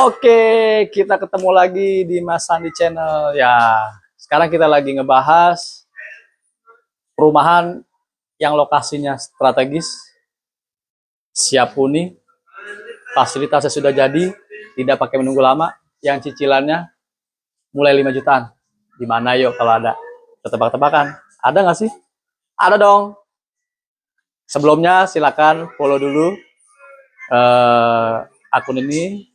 Oke, kita ketemu lagi di Mas Sandi Channel. Ya, sekarang kita lagi ngebahas perumahan yang lokasinya strategis, siap huni, fasilitasnya sudah jadi, tidak pakai menunggu lama, yang cicilannya mulai 5 jutaan. Di mana yuk kalau ada? Tebak-tebakan. Ada nggak sih? Ada dong. Sebelumnya silakan follow dulu akun ini,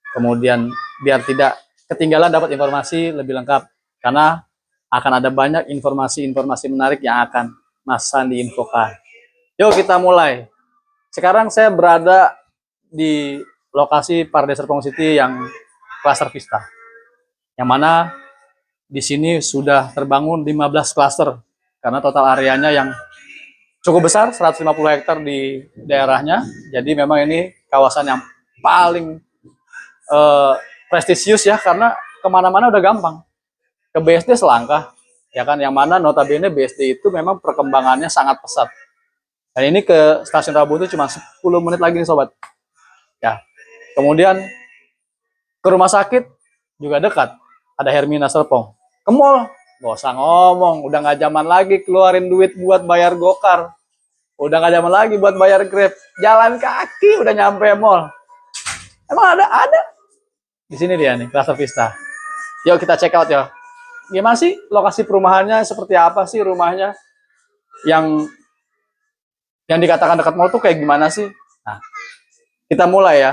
kemudian biar tidak ketinggalan dapat informasi lebih lengkap, karena akan ada banyak informasi-informasi menarik yang akan Mas Sandi infokan. Yuk kita mulai. Sekarang saya berada di lokasi Paradise Serpong City yang klaster Vista, yang mana di sini sudah terbangun 15 klaster, karena total areanya yang cukup besar, 150 hektar di daerahnya. Jadi memang ini kawasan yang paling prestisius ya, karena kemana-mana udah gampang. Ke BSD selangkah, ya kan, yang mana notabene BSD itu memang perkembangannya sangat pesat. Dan ini ke stasiun Rabu itu cuma 10 menit lagi nih sobat. Ya. Kemudian ke rumah sakit juga dekat, ada Hermina Serpong. Ke mall, gak usah ngomong, udah nggak zaman lagi keluarin duit buat bayar gokar. Udah nggak zaman lagi buat bayar Grab. Jalan kaki udah nyampe mall. Emang ada. Di sini dia nih, Plaza Vista. Yuk kita check out ya. Gimana sih lokasi perumahannya, seperti apa sih rumahnya? Yang dikatakan dekat mall tuh kayak gimana sih? Nah, kita mulai ya.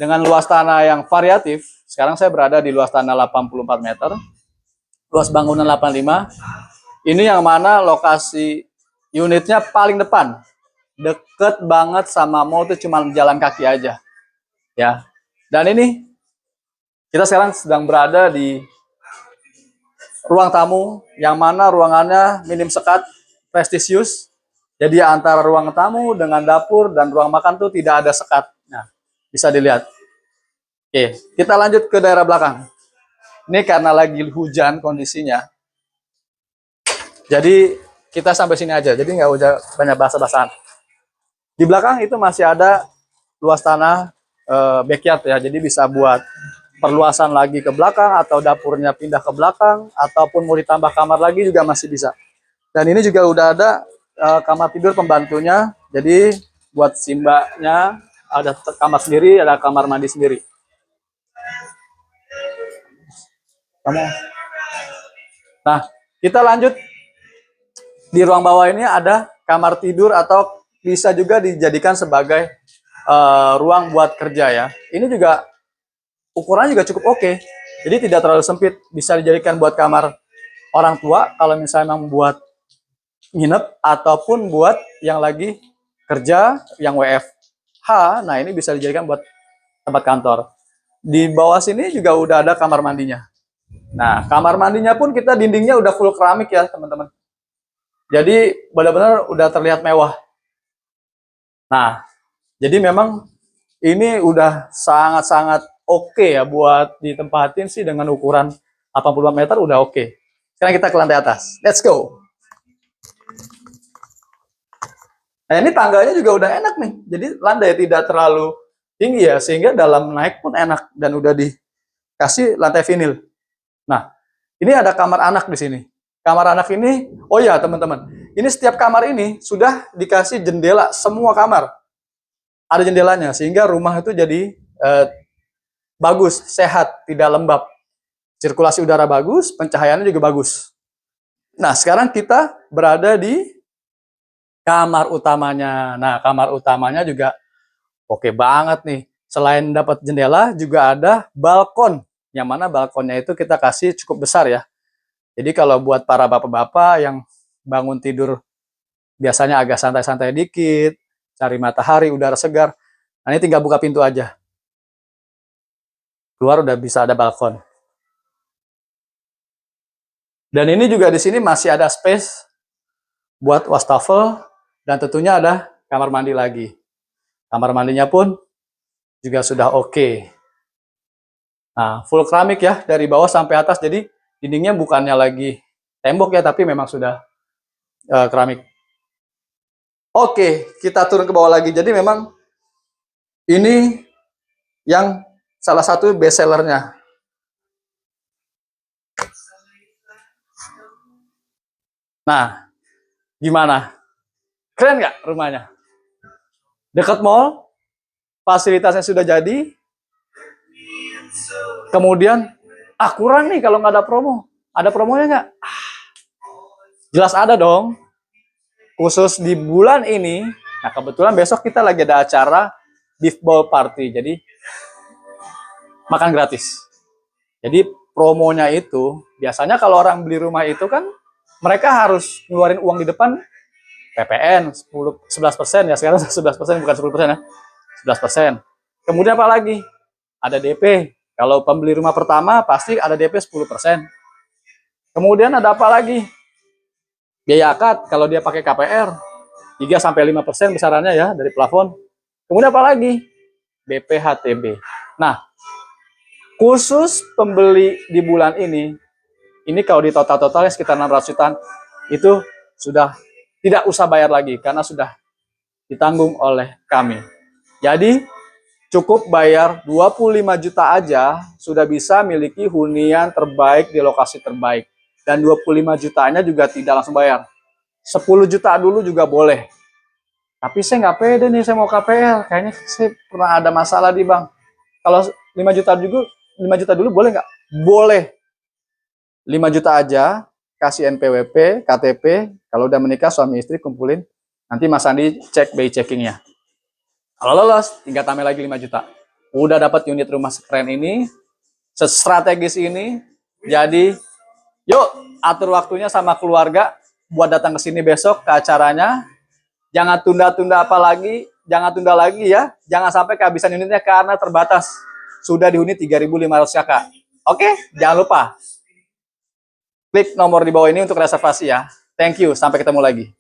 Dengan luas tanah yang variatif. Sekarang saya berada di luas tanah 84 meter. Luas bangunan 85. Ini yang mana lokasi unitnya paling depan. Deket banget sama mall, tuh cuma jalan kaki aja. Ya. Dan ini kita sekarang sedang berada di ruang tamu, yang mana ruangannya minim sekat, prestisius. Jadi antara ruang tamu dengan dapur dan ruang makan tuh tidak ada sekat. Nah, bisa dilihat. Oke, kita lanjut ke daerah belakang. Ini karena lagi hujan kondisinya. Jadi kita sampai sini aja. Jadi nggak usah banyak basa-basan. Di belakang itu masih ada luas tanah backyard ya. Jadi bisa buat perluasan lagi ke belakang, atau dapurnya pindah ke belakang, ataupun mau ditambah kamar lagi juga masih bisa. Dan ini juga udah ada kamar tidur pembantunya. Jadi buat si mbaknya ada kamar sendiri, ada kamar mandi sendiri. Nah, kita lanjut. Di ruang bawah ini ada kamar tidur, atau bisa juga dijadikan sebagai ruang buat kerja ya. Ini juga ukurannya juga cukup oke. Jadi tidak terlalu sempit, bisa dijadikan buat kamar orang tua kalau misalnya memang buat nginep, ataupun buat yang lagi kerja, yang WFH. Nah, ini bisa dijadikan buat tempat kantor. Di bawah sini juga udah ada kamar mandinya. Nah, kamar mandinya pun kita dindingnya udah full keramik ya, teman-teman. Jadi benar-benar udah terlihat mewah. Nah, jadi memang ini udah sangat-sangat oke ya buat ditempatin sih, dengan ukuran 85 meter udah oke. Sekarang kita ke lantai atas. Let's go. Nah, ini tangganya juga udah enak nih. Jadi lantai tidak terlalu tinggi ya, sehingga dalam naik pun enak, dan udah dikasih lantai vinil. Nah, ini ada kamar anak di sini. Kamar anak ini, oh ya teman-teman, ini setiap kamar ini sudah dikasih jendela, semua kamar ada jendelanya, sehingga rumah itu jadi bagus, sehat, tidak lembab. Sirkulasi udara bagus, pencahayaannya juga bagus. Nah, sekarang kita berada di kamar utamanya. Nah, kamar utamanya juga oke banget nih. Selain dapat jendela, juga ada balkon. Yang mana balkonnya itu kita kasih cukup besar ya. Jadi kalau buat para bapak-bapak yang bangun tidur biasanya agak santai-santai dikit, cari matahari, udara segar, nah ini tinggal buka pintu aja. Keluar udah bisa ada balkon. Dan ini juga di sini masih ada space buat wastafel, dan tentunya ada kamar mandi lagi. Kamar mandinya pun juga sudah oke. Nah, full keramik ya dari bawah sampai atas. Jadi dindingnya bukannya lagi tembok ya, tapi memang sudah keramik. Oke, kita turun ke bawah lagi. Jadi memang ini yang salah satu best sellernya. Nah, gimana? Keren nggak rumahnya? Dekat mall, fasilitasnya sudah jadi. Kemudian, kurang nih kalau nggak ada promo. Ada promonya nggak? Jelas ada dong. Khusus di bulan ini, nah kebetulan besok kita lagi ada acara beef ball party, jadi makan gratis. Jadi promonya itu, biasanya kalau orang beli rumah itu kan, mereka harus ngeluarin uang di depan, PPN 11% ya, sekarang 11% bukan 10% ya, 11%. Kemudian apa lagi? Ada DP. Kalau pembeli rumah pertama pasti ada DP 10%. Kemudian ada apa lagi? Biaya akad kalau dia pakai KPR 3-5% besarannya ya dari plafon. Kemudian apa lagi? BPHTB. Nah, khusus pembeli di bulan ini kalau di total-totalnya sekitar 600 jutaan, itu sudah tidak usah bayar lagi karena sudah ditanggung oleh kami. Jadi cukup bayar 25 juta aja sudah bisa miliki hunian terbaik di lokasi terbaik. Dan 25 jutanya juga tidak langsung bayar. 10 juta dulu juga boleh. Tapi saya nggak pede nih, saya mau KPR. Kayaknya saya pernah ada masalah di bank. Kalau 5 juta dulu, 5 juta dulu boleh nggak? Boleh. 5 juta aja, kasih NPWP, KTP. Kalau udah menikah suami istri kumpulin. Nanti Mas Andi cek BI checkingnya. Kalau lolos, tinggal tambah lagi 5 juta. Udah dapat unit rumah sekeren ini, sestrategis ini. Jadi, yuk atur waktunya sama keluarga buat datang ke sini besok ke acaranya. Jangan tunda-tunda jangan tunda lagi ya. Jangan sampai kehabisan unitnya karena terbatas. Sudah di unit 3.500 kakak. Oke, jangan lupa. Klik nomor di bawah ini untuk reservasi ya. Thank you, sampai ketemu lagi.